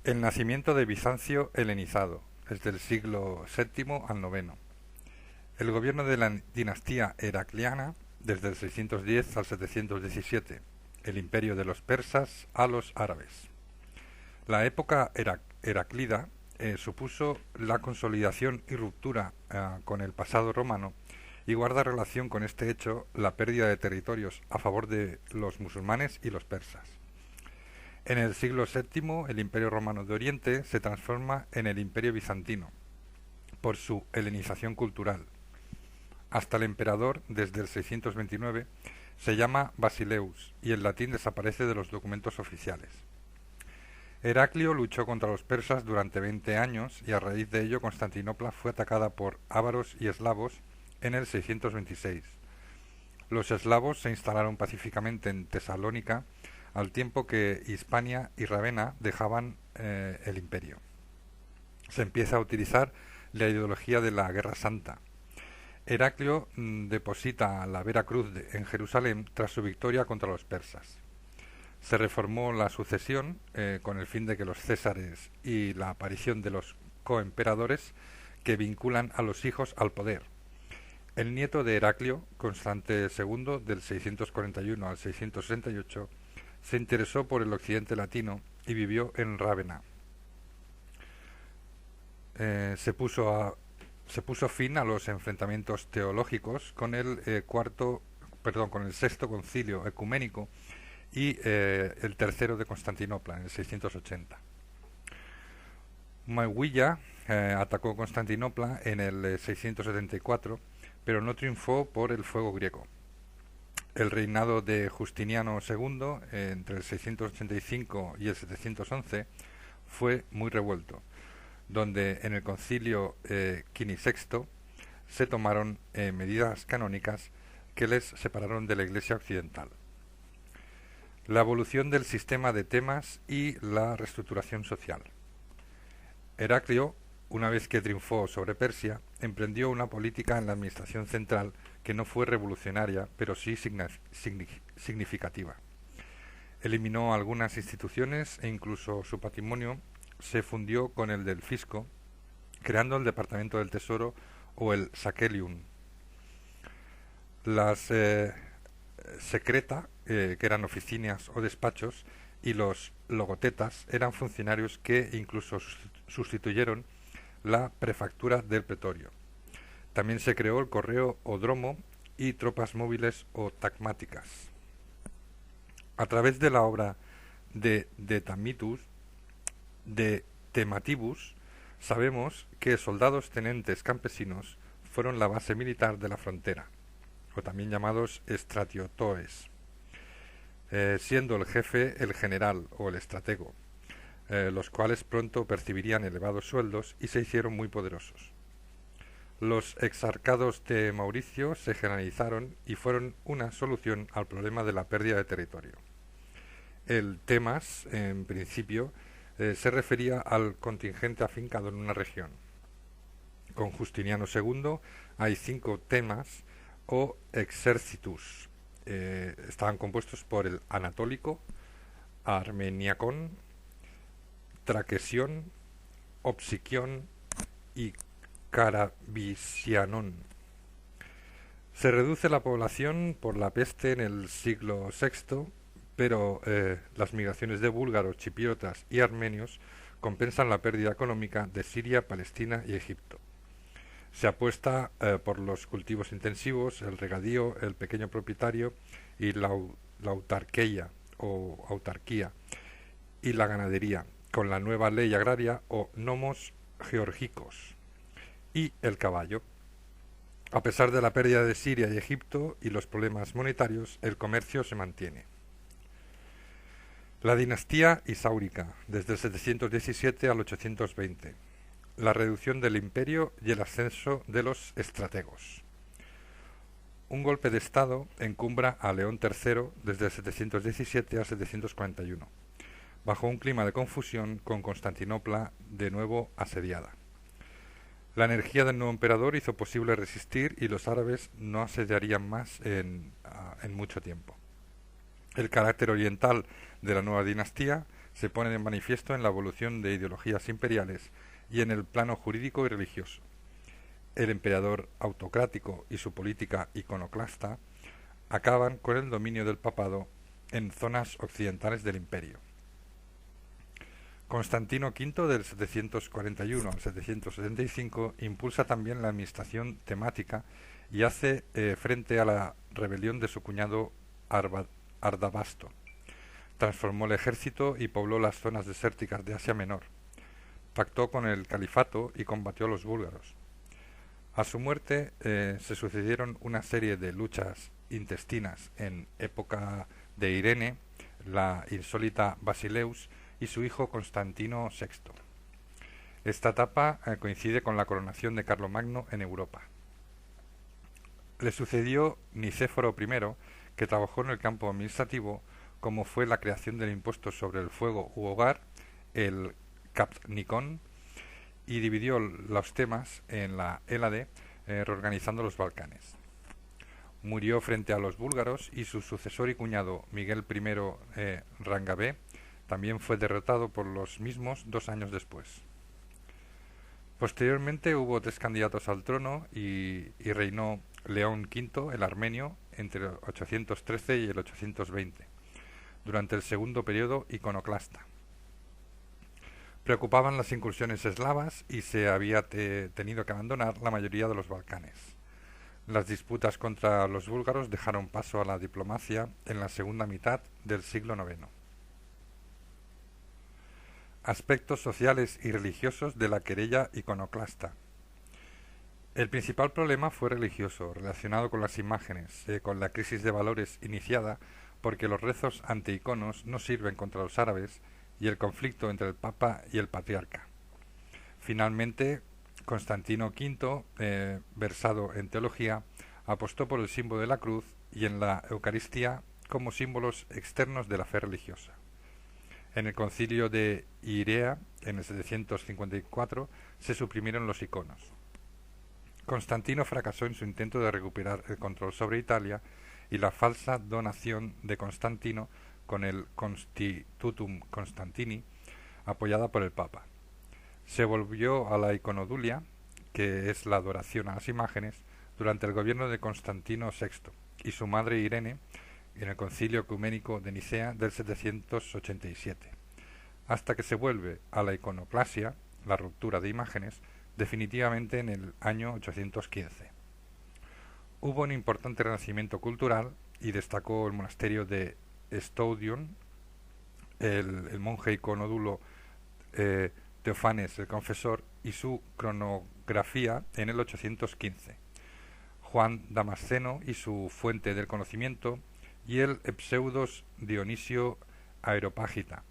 El nacimiento de Bizancio helenizado, desde el siglo VII al IX. El gobierno de la dinastía heracliana, desde el 610 al 717. El imperio de los persas a los árabes. La época heraclida supuso la consolidación y ruptura con el pasado romano y guarda relación con este hecho la pérdida de territorios a favor de los musulmanes y los persas. En el siglo VII, el Imperio Romano de Oriente se transforma en el Imperio Bizantino, por su helenización cultural. Hasta el emperador, desde el 629, se llama Basileus y el latín desaparece de los documentos oficiales. Heraclio luchó contra los persas durante 20 años y a raíz de ello Constantinopla fue atacada por ávaros y eslavos en el 626. Los eslavos se instalaron pacíficamente en Tesalónica al tiempo que Hispania y Rávena dejaban el imperio. Se empieza a utilizar la ideología de la Guerra Santa. Heraclio deposita la Vera Cruz en Jerusalén tras su victoria contra los persas. Se reformó la sucesión con el fin de que los césares y la aparición de los coemperadores que vinculan a los hijos al poder. El nieto de Heraclio, Constante II, del 641 al 668, se interesó por el occidente latino y vivió en Rávena. Se puso fin a los enfrentamientos teológicos con con el sexto concilio ecuménico y el tercero de Constantinopla en el 680. Muawiyah atacó Constantinopla en el 674, pero no triunfó por el fuego griego. El reinado de Justiniano II, entre el 685 y el 711, fue muy revuelto, donde en el concilio quinisexto se tomaron medidas canónicas que les separaron de la Iglesia occidental. La evolución del sistema de temas y la reestructuración social. Heraclio, una vez que triunfó sobre Persia, emprendió una política en la administración central que no fue revolucionaria, pero sí significativa. Eliminó algunas instituciones e incluso su patrimonio se fundió con el del fisco, creando el Departamento del Tesoro o el Sacelium. Las secreta, que eran oficinas o despachos, y los logotetas eran funcionarios que incluso sustituyeron la prefectura del pretorio. También se creó el correo o dromo y tropas móviles o tagmáticas. A través de la obra de Tematibus, sabemos que soldados tenentes campesinos fueron la base militar de la frontera, o también llamados stratiotoes, siendo el jefe el general o el estratego, los cuales pronto percibirían elevados sueldos y se hicieron muy poderosos. Los exarcados de Mauricio se generalizaron y fueron una solución al problema de la pérdida de territorio. El temas, en principio, se refería al contingente afincado en una región. Con Justiniano II hay 5 temas o exercitus. Estaban compuestos por el anatólico, armeniacón, traquesión, opsiquión y carabisianón. Se reduce la población por la peste en el siglo VI, pero las migraciones de búlgaros, chipriotas y armenios compensan la pérdida económica de Siria, Palestina y Egipto. Se apuesta por los cultivos intensivos, el regadío, el pequeño propietario y la autarquía o autarquía y la ganadería, con la nueva ley agraria o nomos georgicos y el caballo. A pesar de la pérdida de Siria y Egipto y los problemas monetarios, el comercio se mantiene. La dinastía Isáurica, desde el 717 al 820. La reducción del imperio y el ascenso de los estrategos. Un golpe de estado encumbra a León III desde el 717 al 741, bajo un clima de confusión con Constantinopla de nuevo asediada. La energía del nuevo emperador hizo posible resistir y los árabes no asediarían más en mucho tiempo. El carácter oriental de la nueva dinastía se pone de manifiesto en la evolución de ideologías imperiales y en el plano jurídico y religioso. El emperador autocrático y su política iconoclasta acaban con el dominio del papado en zonas occidentales del imperio. Constantino V, del 741 al 775, impulsa también la administración temática y hace frente a la rebelión de su cuñado Ardabasto. Transformó el ejército y pobló las zonas desérticas de Asia Menor. Pactó con el califato y combatió a los búlgaros. A su muerte se sucedieron una serie de luchas intestinas en época de Irene, la insólita Basileus y su hijo Constantino VI. Esta etapa coincide con la coronación de Carlomagno en Europa. Le sucedió Nicéforo I, que trabajó en el campo administrativo, como fue la creación del impuesto sobre el fuego u hogar, el Capnicón, y dividió los temas en la Hélade, reorganizando los Balcanes. Murió frente a los búlgaros y su sucesor y cuñado Miguel I Rangabé también fue derrotado por los mismos 2 años después. Posteriormente hubo 3 candidatos al trono y reinó León V, el armenio, entre el 813 y el 820, durante el segundo periodo iconoclasta. Preocupaban las incursiones eslavas y se había tenido que abandonar la mayoría de los Balcanes. Las disputas contra los búlgaros dejaron paso a la diplomacia en la segunda mitad del siglo IX. Aspectos sociales y religiosos de la querella iconoclasta. El principal problema fue religioso, relacionado con las imágenes, con la crisis de valores iniciada porque los rezos ante iconos no sirven contra los árabes y el conflicto entre el Papa y el Patriarca. Finalmente, Constantino V, versado en teología, apostó por el símbolo de la cruz y en la Eucaristía como símbolos externos de la fe religiosa. En el concilio de Irea, en el 754, se suprimieron los iconos. Constantino fracasó en su intento de recuperar el control sobre Italia y la falsa donación de Constantino con el Constitutum Constantini, apoyada por el Papa. Se volvió a la iconodulia, que es la adoración a las imágenes, durante el gobierno de Constantino VI y su madre Irene en el Concilio Ecuménico de Nicea del 787, hasta que se vuelve a la iconoclasia, la ruptura de imágenes, definitivamente en el año 815. Hubo un importante renacimiento cultural y destacó el monasterio de Stoudion, el monje iconódulo Teofanes el Confesor y su cronografía en el 815, Juan Damasceno y su fuente del conocimiento y el Pseudos Dionisio Areopágita,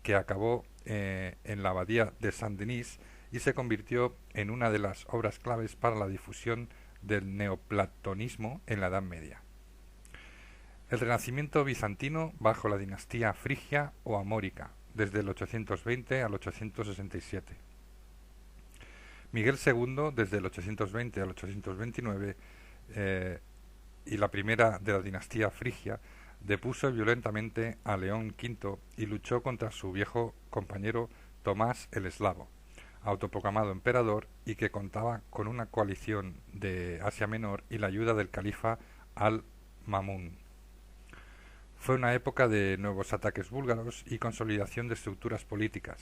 que acabó en la abadía de Saint-Denis y se convirtió en una de las obras claves para la difusión del neoplatonismo en la Edad Media. El Renacimiento bizantino bajo la dinastía frigia o amórica, desde el 820 al 867. Miguel II, desde el 820 al 829, y la primera de la dinastía frigia, depuso violentamente a León V y luchó contra su viejo compañero Tomás el Eslavo, autoproclamado emperador y que contaba con una coalición de Asia Menor y la ayuda del califa al-Mamún. Fue una época de nuevos ataques búlgaros y consolidación de estructuras políticas,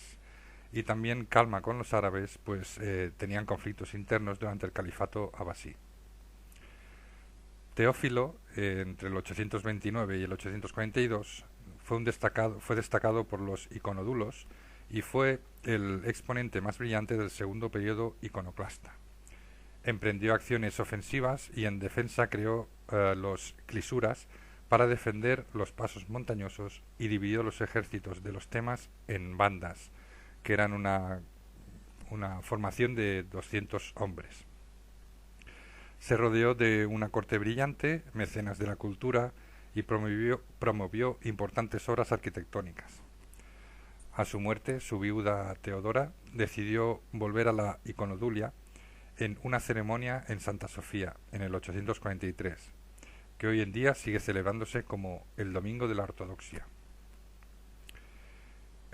y también calma con los árabes, pues tenían conflictos internos durante el califato abasí. Teófilo, entre el 829 y el 842, fue destacado por los iconodulos y fue el exponente más brillante del segundo periodo iconoclasta. Emprendió acciones ofensivas y en defensa creó los clisuras para defender los pasos montañosos y dividió los ejércitos de los temas en bandas, que eran una formación de 200 hombres. Se rodeó de una corte brillante, mecenas de la cultura, y promovió importantes obras arquitectónicas. A su muerte, su viuda Teodora decidió volver a la iconodulia en una ceremonia en Santa Sofía, en el 843, que hoy en día sigue celebrándose como el Domingo de la Ortodoxia.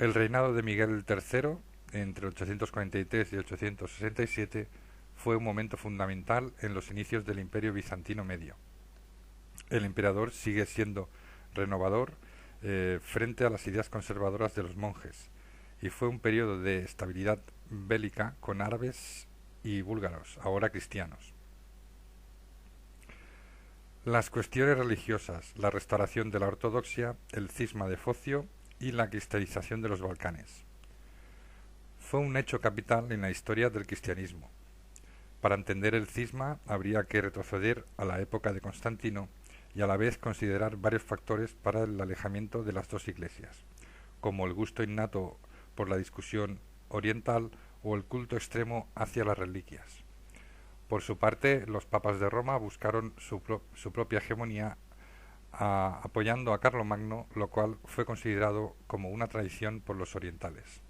El reinado de Miguel III, entre 843 y 867, fue un momento fundamental en los inicios del Imperio Bizantino Medio. El emperador sigue siendo renovador frente a las ideas conservadoras de los monjes, y fue un periodo de estabilidad bélica con árabes y búlgaros, ahora cristianos. Las cuestiones religiosas, la restauración de la ortodoxia, el cisma de Focio y la cristalización de los Balcanes. Fue un hecho capital en la historia del cristianismo. Para entender el cisma habría que retroceder a la época de Constantino y a la vez considerar varios factores para el alejamiento de las dos iglesias, como el gusto innato por la discusión oriental o el culto extremo hacia las reliquias. Por su parte, los papas de Roma buscaron su propia hegemonía apoyando a Carlomagno, lo cual fue considerado como una traición por los orientales.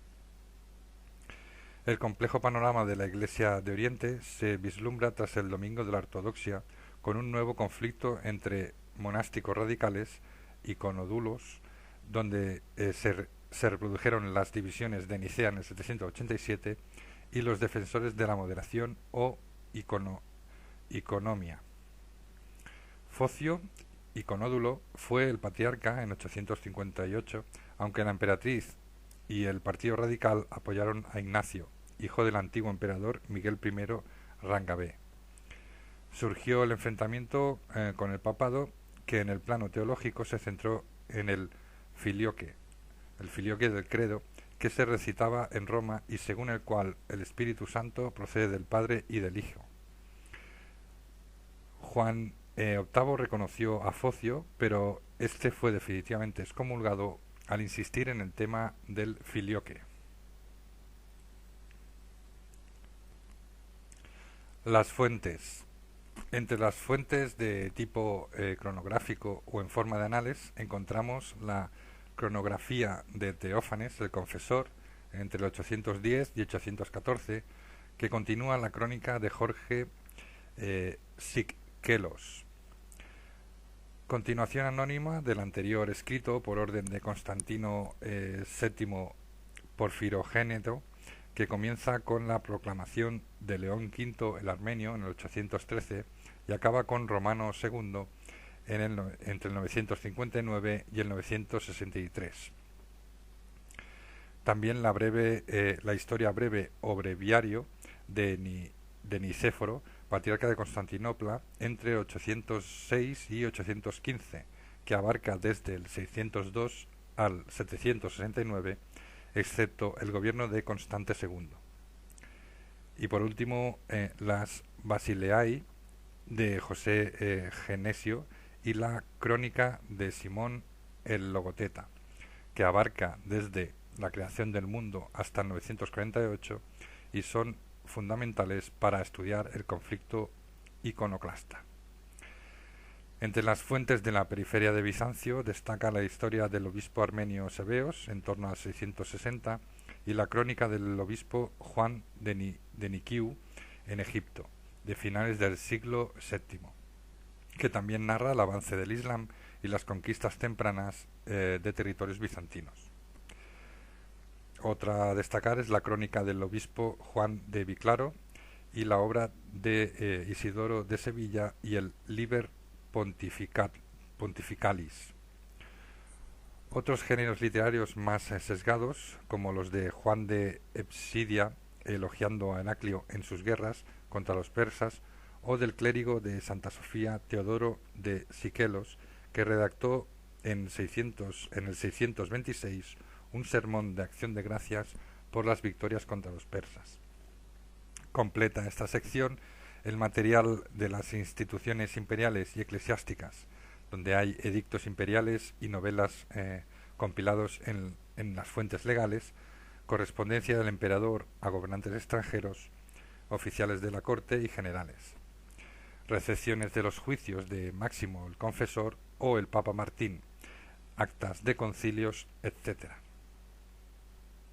El complejo panorama de la Iglesia de Oriente se vislumbra tras el Domingo de la Ortodoxia, con un nuevo conflicto entre monásticos radicales y conodulos, donde se reprodujeron las divisiones de Nicea en el 787 y los defensores de la moderación o iconomía. Focio, iconódulo, fue el patriarca en 858, aunque la emperatriz y el partido radical apoyaron a Ignacio, hijo del antiguo emperador Miguel I Rangabé. Surgió el enfrentamiento con el papado, que en el plano teológico se centró en el filioque del credo, que se recitaba en Roma y según el cual el Espíritu Santo procede del Padre y del Hijo. Juan VIII reconoció a Focio, pero este fue definitivamente excomulgado al insistir en el tema del filioque. Las fuentes. Entre las fuentes de tipo cronográfico o en forma de anales encontramos la cronografía de Teófanes, el confesor, entre el 810 y 814, que continúa la crónica de Jorge Sikelos. Continuación anónima del anterior escrito por orden de Constantino VII Porfirogéneto, que comienza con la proclamación de León V el Armenio en el 813 y acaba con Romano II entre el 959 y el 963. También la historia breve o breviario de Nicéforo, patriarca de Constantinopla, entre 806 y 815, que abarca desde el 602 al 769, excepto el gobierno de Constante II. Y por último, las Basileae de José Genesio y la crónica de Simón el Logoteta, que abarca desde la creación del mundo hasta el 948 y son fundamentales para estudiar el conflicto iconoclasta. Entre las fuentes de la periferia de Bizancio destaca la historia del obispo armenio Sebeos en torno al 660 y la crónica del obispo Juan de Nikiu en Egipto, de finales del siglo VII, que también narra el avance del Islam y las conquistas tempranas de territorios bizantinos. Otra a destacar es la crónica del obispo Juan de Viclaro y la obra de Isidoro de Sevilla y el Liber Pontificalis. Otros géneros literarios más sesgados, como los de Juan de Epsidia elogiando a Heraclio en sus guerras contra los persas, o del clérigo de Santa Sofía Teodoro de Sikelos, que redactó en el 626 un sermón de acción de gracias por las victorias contra los persas. Completa esta sección el material de las instituciones imperiales y eclesiásticas, donde hay edictos imperiales y novelas compilados en las fuentes legales, correspondencia del emperador a gobernantes extranjeros, oficiales de la corte y generales, recepciones de los juicios de Máximo el Confesor o el Papa Martín, actas de concilios, etc.